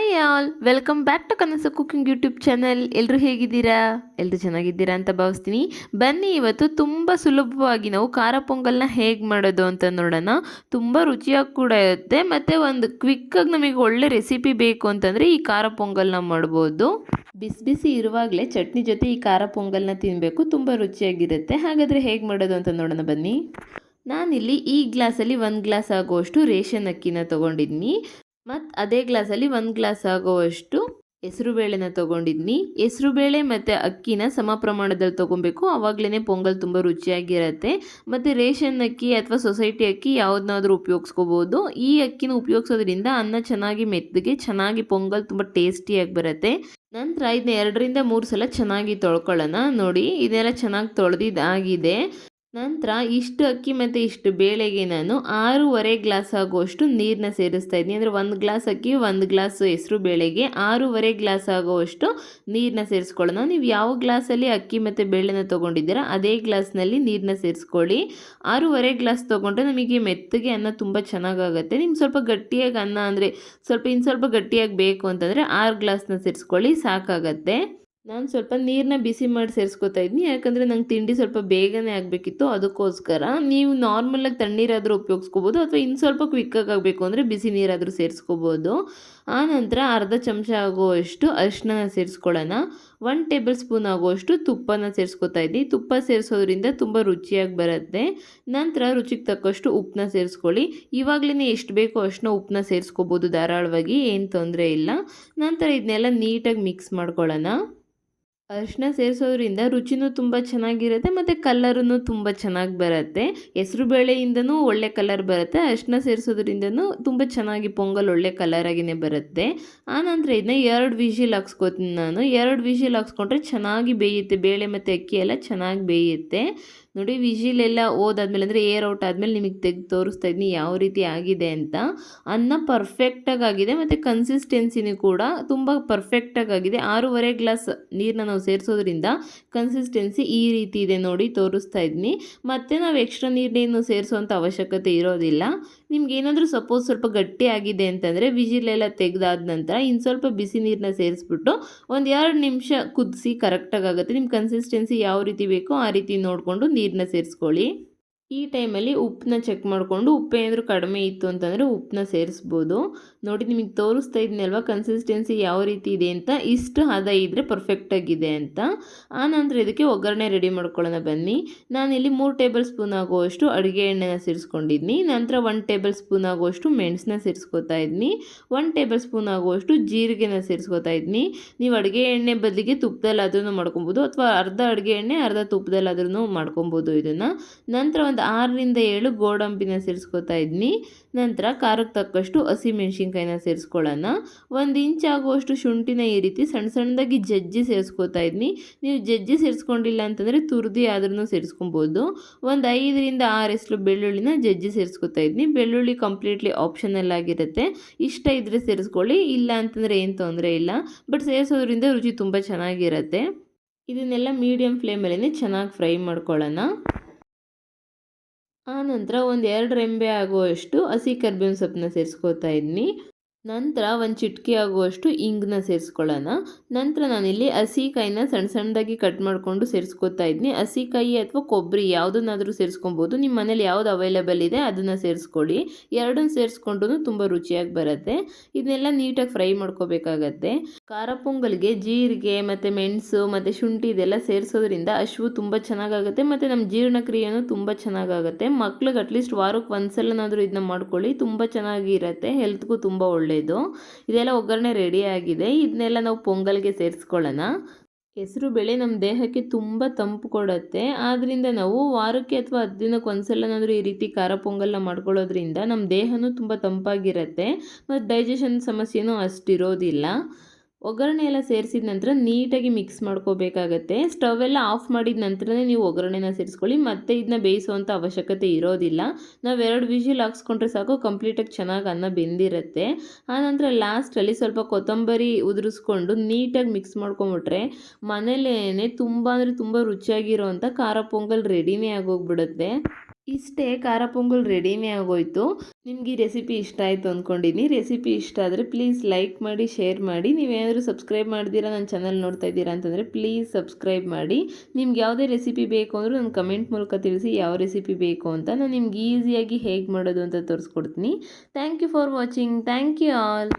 Hi all, welcome back to Kanasu cooking YouTube channel. ಎಲ್ಲರೂ ಹೇಗಿದ್ದೀರಾ? ಎಲ್ಲರೂ ಚೆನ್ನಾಗಿದ್ದೀರಾ ಅಂತ ಭಾವಿಸ್ತೀನಿ. ಬನ್ನಿ, ಇವತ್ತು ತುಂಬ ಸುಲಭವಾಗಿ ನಾವು ಖಾರ ಪೊಂಗಲ್ನ ಹೇಗೆ ಮಾಡೋದು ಅಂತ ನೋಡೋಣ. ತುಂಬ ರುಚಿಯಾಗಿ ಕೂಡ ಇರುತ್ತೆ, ಮತ್ತು ಒಂದು ಕ್ವಿಕ್ಕಾಗಿ ನಮಗೆ ಒಳ್ಳೆ ರೆಸಿಪಿ ಬೇಕು ಅಂತಂದರೆ ಈ ಖಾರ ಪೊಂಗಲ್ನ ಮಾಡ್ಬೋದು. ಬಿಸಿ ಬಿಸಿ ಇರುವಾಗಲೇ ಚಟ್ನಿ ಜೊತೆ ಈ ಖಾರ ಪೊಂಗಲ್ನ ತಿನ್ನಬೇಕು, ತುಂಬ ರುಚಿಯಾಗಿರುತ್ತೆ. ಹಾಗಾದರೆ ಹೇಗೆ ಮಾಡೋದು ಅಂತ ನೋಡೋಣ ಬನ್ನಿ. ನಾನಿಲ್ಲಿ ಈ ಗ್ಲಾಸಲ್ಲಿ 1 ಗ್ಲಾಸ್ ಆಗುವಷ್ಟು ರೇಷನ್ ಅಕ್ಕಿನ ತೊಗೊಂಡಿದ್ದೀನಿ. ಮತ್ತು ಅದೇ ಗ್ಲಾಸಲ್ಲಿ 1 ಗ್ಲಾಸ್ ಆಗೋವಷ್ಟು ಹೆಸರುಬೇಳೆನ ತೊಗೊಂಡಿದ್ದೀನಿ. ಹೆಸರುಬೇಳೆ ಮತ್ತು ಅಕ್ಕಿನ ಸಮ ಪ್ರಮಾಣದಲ್ಲಿ ತೊಗೊಬೇಕು, ಆವಾಗಲೇ ಪೊಂಗಲ್ ತುಂಬ ರುಚಿಯಾಗಿರುತ್ತೆ. ಮತ್ತು ರೇಷನ್ ಅಕ್ಕಿ ಅಥವಾ ಸೊಸೈಟಿ ಅಕ್ಕಿ ಯಾವುದನ್ನಾದ್ರೂ ಉಪಯೋಗಿಸ್ಕೋಬೋದು. ಈ ಅಕ್ಕಿನ ಉಪಯೋಗಿಸೋದ್ರಿಂದ ಅನ್ನ ಚೆನ್ನಾಗಿ ಮೆತ್ತಗೆ ಚೆನ್ನಾಗಿ ಪೊಂಗಲ್ ತುಂಬ ಟೇಸ್ಟಿಯಾಗಿ ಬರುತ್ತೆ. ನಂತರ ಇದನ್ನ 2 ರಿಂದ 3 ಸಲ ಚೆನ್ನಾಗಿ ತೊಳ್ಕೊಳ್ಳೋಣ. ನೋಡಿ, ಇದೆಲ್ಲ ಚೆನ್ನಾಗಿ ತೊಳೆದಿದ್ದಾಗಿದೆ. ನಂತರ ಇಷ್ಟು ಅಕ್ಕಿ ಮತ್ತು ಇಷ್ಟು ಬೇಳೆಗೆ ನಾನು 6.5 ಗ್ಲಾಸ್ ಆಗುವಷ್ಟು ನೀರನ್ನ ಸೇರಿಸ್ತಾ ಇದ್ದೀನಿ. ಅಂದರೆ 1 ಗ್ಲಾಸ್ ಅಕ್ಕಿ 1 ಗ್ಲಾಸ್ ಹೆಸರು ಬೇಳೆಗೆ 6.5 ಗ್ಲಾಸ್ ಆಗುವಷ್ಟು ನೀರನ್ನ ಸೇರಿಸ್ಕೊಳ್ಳೋಣ. ನೀವು ಯಾವ ಗ್ಲಾಸಲ್ಲಿ ಅಕ್ಕಿ ಮತ್ತು ಬೇಳೆನ ತೊಗೊಂಡಿದ್ದೀರಾ ಅದೇ ಗ್ಲಾಸ್ನಲ್ಲಿ ನೀರನ್ನ ಸೇರಿಸ್ಕೊಳ್ಳಿ. 6.5 ಗ್ಲಾಸ್ ತೊಗೊಂಡ್ರೆ ನಮಗೆ ಮೆತ್ತಗೆ ಅನ್ನ ತುಂಬ ಚೆನ್ನಾಗಾಗುತ್ತೆ. ನಿಮ್ಗೆ ಸ್ವಲ್ಪ ಗಟ್ಟಿಯಾಗಿ ಅನ್ನ ಅಂದರೆ ಸ್ವಲ್ಪ ಗಟ್ಟಿಯಾಗಿ ಬೇಕು ಅಂತಂದರೆ 6 ಗ್ಲಾಸ್ನ ಸೇರಿಸ್ಕೊಳ್ಳಿ, ಸಾಕಾಗತ್ತೆ. ನಾನು ಸ್ವಲ್ಪ ನೀರನ್ನ ಬಿಸಿ ಮಾಡಿ ಸೇರಿಸ್ಕೊತಾ ಇದ್ದೀನಿ, ಯಾಕಂದರೆ ನಂಗೆ ತಿಂಡಿ ಸ್ವಲ್ಪ ಬೇಗನೆ ಆಗಬೇಕಿತ್ತು, ಅದಕ್ಕೋಸ್ಕರ. ನೀವು ನಾರ್ಮಲಾಗಿ ತಣ್ಣೀರಾದರೂ ಉಪಯೋಗಿಸ್ಕೋಬೋದು, ಅಥವಾ ಇನ್ನು ಸ್ವಲ್ಪ ಕ್ವಿಕ್ಕಾಗಿ ಆಗಬೇಕು ಅಂದರೆ ಬಿಸಿ ನೀರಾದರೂ ಸೇರಿಸ್ಕೋಬೋದು. ಆನಂತರ ಅರ್ಧ ಚಮಚ ಆಗುವಷ್ಟು ಅರಿಶಿನ ಸೇರಿಸ್ಕೊಳ್ಳೋಣ. 1 ಟೇಬಲ್ ಸ್ಪೂನ್ ಆಗುವಷ್ಟು ತುಪ್ಪನ ಸೇರಿಸ್ಕೊತಾ ಇದ್ದೀನಿ. ತುಪ್ಪ ಸೇರಿಸೋದ್ರಿಂದ ತುಂಬ ರುಚಿಯಾಗಿ ಬರುತ್ತೆ. ನಂತರ ರುಚಿಗೆ ತಕ್ಕಷ್ಟು ಉಪ್ಪನ್ನ ಸೇರಿಸ್ಕೊಳ್ಳಿ. ಇವಾಗಲೇ ಎಷ್ಟು ಬೇಕೋ ಅಷ್ಟನ್ನ ಉಪ್ಪನ್ನ ಸೇರಿಸ್ಕೋಬೋದು ಧಾರಾಳವಾಗಿ, ಏನು ತೊಂದರೆ ಇಲ್ಲ. ನಂತರ ಇದನ್ನೆಲ್ಲ ನೀಟಾಗಿ ಮಿಕ್ಸ್ ಮಾಡ್ಕೊಳ್ಳೋಣ. ಅರಿಶಿನ ಸೇರಿಸೋದ್ರಿಂದ ರುಚಿನೂ ತುಂಬ ಚೆನ್ನಾಗಿರುತ್ತೆ, ಮತ್ತು ಕಲರೂ ತುಂಬ ಚೆನ್ನಾಗಿ ಬರುತ್ತೆ. ಹೆಸರು ಬೇಳೆಯಿಂದನೂ ಒಳ್ಳೆ ಕಲರ್ ಬರುತ್ತೆ, ಅರಿಶಿನ ಸೇರಿಸೋದ್ರಿಂದನೂ ತುಂಬ ಚೆನ್ನಾಗಿ ಪೊಂಗಲ್ ಒಳ್ಳೆ ಕಲರಾಗಿಯೇ ಬರುತ್ತೆ. ಆನಂತರ ಇದನ್ನ 2 ವಿಷಿಲ್ ಹಾಕ್ಸ್ಕೊತೀನಿ ನಾನು. 2 ವಿಷಿಲ್ ಹಾಕ್ಸ್ಕೊಂಡ್ರೆ ಚೆನ್ನಾಗಿ ಬೇಯುತ್ತೆ, ಬೇಳೆ ಮತ್ತು ಅಕ್ಕಿ ಎಲ್ಲ ಚೆನ್ನಾಗಿ ಬೇಯುತ್ತೆ. ನೋಡಿ, ವಿಷಿಲ್ ಎಲ್ಲ ಹೋದಾದ್ಮೇಲೆ ಅಂದರೆ ಏರ್ ಔಟ್ ಆದಮೇಲೆ ನಿಮಗೆ ತೆಗೆದು ತೋರಿಸ್ತಾ ಇದ್ದೀನಿ ಯಾವ ರೀತಿ ಆಗಿದೆ ಅಂತ. ಅನ್ನ ಪರ್ಫೆಕ್ಟಾಗಿ ಆಗಿದೆ, ಮತ್ತು ಕನ್ಸಿಸ್ಟೆನ್ಸಿನೂ ಕೂಡ ತುಂಬ ಪರ್ಫೆಕ್ಟಾಗಿ ಆಗಿದೆ. 6.5 ಗ್ಲಾಸ್ ನೀರನ್ನ ನಾವು ಸೇರಿಸೋದ್ರಿಂದ ಕನ್ಸಿಸ್ಟೆನ್ಸಿ ಈ ರೀತಿ ಇದೆ ನೋಡಿ, ತೋರಿಸ್ತಾ ಇದ್ದೀನಿ. ಮತ್ತು ನಾವು ಎಕ್ಸ್ಟ್ರಾ ನೀರನ್ನೇನು ಸೇರಿಸೋವಂಥ ಅವಶ್ಯಕತೆ ಇರೋದಿಲ್ಲ. ನಿಮ್ಗೆ ಏನಾದರೂ ಸಪೋಸ್ ಸ್ವಲ್ಪ ಗಟ್ಟಿ ಆಗಿದೆ ಅಂತಂದರೆ ವಿಜಿಲೆಲ್ಲ ತೆಗೆದಾದ ನಂತರ ಇನ್ನು ಸ್ವಲ್ಪ ಬಿಸಿ ನೀರನ್ನ ಸೇರಿಸ್ಬಿಟ್ಟು ಒಂದು 2 ನಿಮಿಷ ಕುದಿಸಿ ಕರೆಕ್ಟಾಗಿ ಆಗುತ್ತೆ. ನಿಮ್ಮ ಕನ್ಸಿಸ್ಟೆನ್ಸಿ ಯಾವ ರೀತಿ ಬೇಕೋ ಆ ರೀತಿ ನೋಡಿಕೊಂಡು ನೀರನ್ನ ಸೇರಿಸ್ಕೊಳ್ಳಿ. ಈ ಟೈಮಲ್ಲಿ ಉಪ್ಪನ್ನ ಚೆಕ್ ಮಾಡಿಕೊಂಡು ಉಪ್ಪೇನಾದರೂ ಕಡಿಮೆ ಇತ್ತು ಅಂತಂದರೆ ಉಪ್ಪನ್ನ ಸೇರಿಸ್ಬೋದು. ನೋಡಿ, ನಿಮಗೆ ತೋರಿಸ್ತಾ ಇದ್ದೀನಲ್ವ ಕನ್ಸಿಸ್ಟೆನ್ಸಿ ಯಾವ ರೀತಿ ಇದೆ ಅಂತ. ಇಷ್ಟು ಹದ ಇದ್ದರೆ ಪರ್ಫೆಕ್ಟಾಗಿದೆ ಅಂತ. ಆನಂತರ ಇದಕ್ಕೆ ಒಗ್ಗರಣೆ ರೆಡಿ ಮಾಡ್ಕೊಳ್ಳೋಣ ಬನ್ನಿ. ನಾನಿಲ್ಲಿ 3 ಟೇಬಲ್ ಸ್ಪೂನ್ ಆಗುವಷ್ಟು ಅಡುಗೆ ಎಣ್ಣೆನ ಸೇರಿಸ್ಕೊಂಡಿದ್ದೀನಿ. ನಂತರ 1 ಟೇಬಲ್ ಸ್ಪೂನ್ ಆಗುವಷ್ಟು ಮೆಣಸನ್ನ ಸೇರಿಸ್ಕೊತಾ ಇದ್ದೀನಿ. 1 ಟೇಬಲ್ ಸ್ಪೂನ್ ಆಗುವಷ್ಟು ಜೀರಿಗೆನ ಸೇರಿಸ್ಕೊತಾ ಇದ್ದೀನಿ. ನೀವು ಅಡುಗೆ ಎಣ್ಣೆ ಬದಲಿಗೆ ತುಪ್ಪದಲ್ಲಾದ್ರೂ ಮಾಡ್ಕೊಬೋದು, ಅಥವಾ ಅರ್ಧ ಅಡುಗೆ ಎಣ್ಣೆ ಅರ್ಧ ತುಪ್ಪದಲ್ಲಾದ್ರೂ ಮಾಡ್ಕೊಬೋದು ಇದನ್ನು. ನಂತರ 6 ರಿಂದ 7 ಗೋಡಂಬಿನ ಸೇರಿಸ್ಕೊತಾ ಇದ್ದೀನಿ. ನಂತರ ಖಾರಕ್ಕೆ ತಕ್ಕಷ್ಟು ಹಸಿಮೆಣ್ಸಿನ್ಕಾಯಿನ ಸೇರಿಸ್ಕೊಳ್ಳೋಣ. 1 ಇಂಚ್ ಆಗುವಷ್ಟು ಶುಂಠಿನ ಈ ರೀತಿ ಸಣ್ಣ ಸಣ್ಣದಾಗಿ ಜಜ್ಜಿ ಸೇರಿಸ್ಕೊತಾ ಇದ್ದೀನಿ. ನೀವು ಜಜ್ಜಿ ಸೇರಿಸ್ಕೊಂಡಿಲ್ಲ ಅಂತಂದರೆ ತುರಿದಿ ಆದ್ರೂ ಸೇರಿಸ್ಕೊಬೋದು. 5 ರಿಂದ 6 ಎಸಳು ಬೆಳ್ಳುಳ್ಳಿನ ಜಜ್ಜಿ ಸೇರಿಸ್ಕೊತಾ ಇದ್ದೀನಿ. ಬೆಳ್ಳುಳ್ಳಿ ಕಂಪ್ಲೀಟ್ಲಿ ಆಪ್ಷನಲ್ ಆಗಿರುತ್ತೆ, ಇಷ್ಟ ಇದ್ದರೆ ಸೇರಿಸ್ಕೊಳ್ಳಿ, ಇಲ್ಲ ಅಂತಂದರೆ ಏನು ತೊಂದರೆ ಇಲ್ಲ. ಬಟ್ ಸೇರಿಸೋದ್ರಿಂದ ರುಚಿ ತುಂಬ ಚೆನ್ನಾಗಿರುತ್ತೆ. ಇದನ್ನೆಲ್ಲ ಮೀಡಿಯಮ್ ಫ್ಲೇಮಲ್ಲೇ ಚೆನ್ನಾಗಿ ಫ್ರೈ ಮಾಡ್ಕೊಳ್ಳೋಣ. ಆನಂತರ 2 ರೆಂಬೆ ಆಗುವಷ್ಟು ಹಸಿ ಕರಿಬೇವಿನ ಸೊಪ್ಪನ್ನ ಸೇರಿಸ್ಕೊತಾ ಇದ್ದೀನಿ. ನಂತರ 1 ಚಿಟಿಕೆ ಆಗುವಷ್ಟು ಇಂಗನ್ನ ಸೇರಿಸ್ಕೊಳ್ಳೋಣ. ನಂತರ ನಾನಿಲ್ಲಿ ಹಸಿಕಾಯಿನ ಸಣ್ಣ ಸಣ್ಣದಾಗಿ ಕಟ್ ಮಾಡಿಕೊಂಡು ಸೇರಿಸ್ಕೊತಾ ಇದ್ದೀನಿ. ಹಸಿಕಾಯಿ ಅಥವಾ ಕೊಬ್ಬರಿ ಯಾವುದನ್ನಾದರೂ ಸೇರಿಸ್ಕೊಬೋದು, ನಿಮ್ಮ ಮನೇಲಿ ಯಾವುದು ಅವೈಲೇಬಲ್ ಇದೆ ಅದನ್ನು ಸೇರಿಸ್ಕೊಳ್ಳಿ. 2 ಸೇರಿಸ್ಕೊಂಡು ತುಂಬ ರುಚಿಯಾಗಿ ಬರುತ್ತೆ. ಇದನ್ನೆಲ್ಲ ನೀಟಾಗಿ ಫ್ರೈ ಮಾಡ್ಕೋಬೇಕಾಗತ್ತೆ. ಖಾರ ಪೊಂಗಲ್ಗೆ ಜೀರಿಗೆ ಮತ್ತು ಮೆಣಸು ಮತ್ತು ಶುಂಠಿ ಇದೆಲ್ಲ ಸೇರಿಸೋದ್ರಿಂದ ಹಸಿವು ತುಂಬ ಚೆನ್ನಾಗಾಗುತ್ತೆ, ಮತ್ತು ನಮ್ಮ ಜೀರ್ಣಕ್ರಿಯೆಯೂ ತುಂಬ ಚೆನ್ನಾಗಾಗುತ್ತೆ. ಮಕ್ಳಿಗೆ ಅಟ್ಲೀಸ್ಟ್ ವಾರಕ್ಕೆ 1 ಸಲನಾದರೂ ಇದನ್ನ ಮಾಡ್ಕೊಳ್ಳಿ, ತುಂಬ ಚೆನ್ನಾಗಿರುತ್ತೆ, ಹೆಲ್ತ್ಗೂ ತುಂಬ ಒಳ್ಳೆಯದು. ಇದೆಲ್ಲ ಒಗ್ಗರಣೆ ರೆಡಿ ಆಗಿದೆ. ಇದನ್ನೆಲ್ಲ ನಾವು ಪೊಂಗಲ್ಗೆ ಸೇರಿಸ್ಕೊಳ್ಳೋಣ. ಹೆಸರು ಬೇಳೆ ನಮ್ಮ ದೇಹಕ್ಕೆ ತುಂಬ ತಂಪು ಕೊಡುತ್ತೆ, ಆದ್ದರಿಂದ ನಾವು ವಾರಕ್ಕೆ ಅಥವಾ 10 ದಿನಕ್ಕೆ 1 ಸಲನಾದರೂ ಈ ರೀತಿ ಖಾರ ಪೊಂಗಲ್ನ ಮಾಡ್ಕೊಳ್ಳೋದ್ರಿಂದ ನಮ್ಮ ದೇಹನೂ ತುಂಬ ತಂಪಾಗಿರುತ್ತೆ, ಮತ್ತು ಡೈಜೆಷನ್ ಸಮಸ್ಯೆನೂ ಅಷ್ಟಿರೋದಿಲ್ಲ. ಒಗ್ಗರಣೆ ಎಲ್ಲ ಸೇರಿಸಿದ ನಂತರ ನೀಟಾಗಿ ಮಿಕ್ಸ್ ಮಾಡ್ಕೋಬೇಕಾಗತ್ತೆ. ಸ್ಟವ್ ಎಲ್ಲ ಆಫ್ ಮಾಡಿದ ನಂತರನೇ ನೀವು ಒಗ್ಗರಣೆನ ಸೇರಿಸ್ಕೊಳ್ಳಿ, ಮತ್ತು ಇದನ್ನ ಬೇಯಿಸುವಂಥ ಅವಶ್ಯಕತೆ ಇರೋದಿಲ್ಲ. ನಾವು 2 ವಿಷಿಲ್ ಹಾಕ್ಸ್ಕೊಂಡ್ರೆ ಸಾಕು, ಕಂಪ್ಲೀಟಾಗಿ ಚೆನ್ನಾಗಿ ಅನ್ನ ಬೆಂದಿರುತ್ತೆ. ಆನಂತರ ಲಾಸ್ಟಲ್ಲಿ ಸ್ವಲ್ಪ ಕೊತ್ತಂಬರಿ ಉದುರಿಸ್ಕೊಂಡು ನೀಟಾಗಿ ಮಿಕ್ಸ್ ಮಾಡ್ಕೊಂಬಿಟ್ರೆ ಮನೇಲೇ ತುಂಬ ಅಂದರೆ ತುಂಬ ರುಚಿಯಾಗಿರೋವಂಥ ಖಾರ ಪೊಂಗಲ್ ರೆಡಿನೇ ಆಗೋಗ್ಬಿಡುತ್ತೆ. ಇಷ್ಟೇ ಖಾರ ಪೊಂಗಲ್ ರೆಡಿನೇ ಆಗೋಯ್ತು. ನಿಮ್ಗೆ ಈ ರೆಸಿಪಿ ಇಷ್ಟ ಆಯಿತು ಅಂದ್ಕೊಂಡಿನಿ. ರೆಸಿಪಿ ಇಷ್ಟ ಆದರೆ ಪ್ಲೀಸ್ ಲೈಕ್ ಮಾಡಿ, ಶೇರ್ ಮಾಡಿ. ನೀವೇನಾದರೂ ಸಬ್ಸ್ಕ್ರೈಬ್ ಮಾಡ್ದಿರಾ ನನ್ನ ಚಾನಲ್ ನೋಡ್ತಾ ಇದ್ದೀರಾ ಅಂತಂದರೆ ಪ್ಲೀಸ್ ಸಬ್ಸ್ಕ್ರೈಬ್ ಮಾಡಿ. ನಿಮ್ಗೆ ಯಾವುದೇ ರೆಸಿಪಿ ಬೇಕು ಅಂದರೂ ನನ್ನ ಕಮೆಂಟ್ ಮೂಲಕ ತಿಳಿಸಿ ಯಾವ ರೆಸಿಪಿ ಬೇಕು ಅಂತ. ನಾನು ನಿಮ್ಗೆ ಈಸಿಯಾಗಿ ಹೇಗೆ ಮಾಡೋದು ಅಂತ ತೋರಿಸ್ಕೊಡ್ತೀನಿ. Thank you for watching. Thank you all.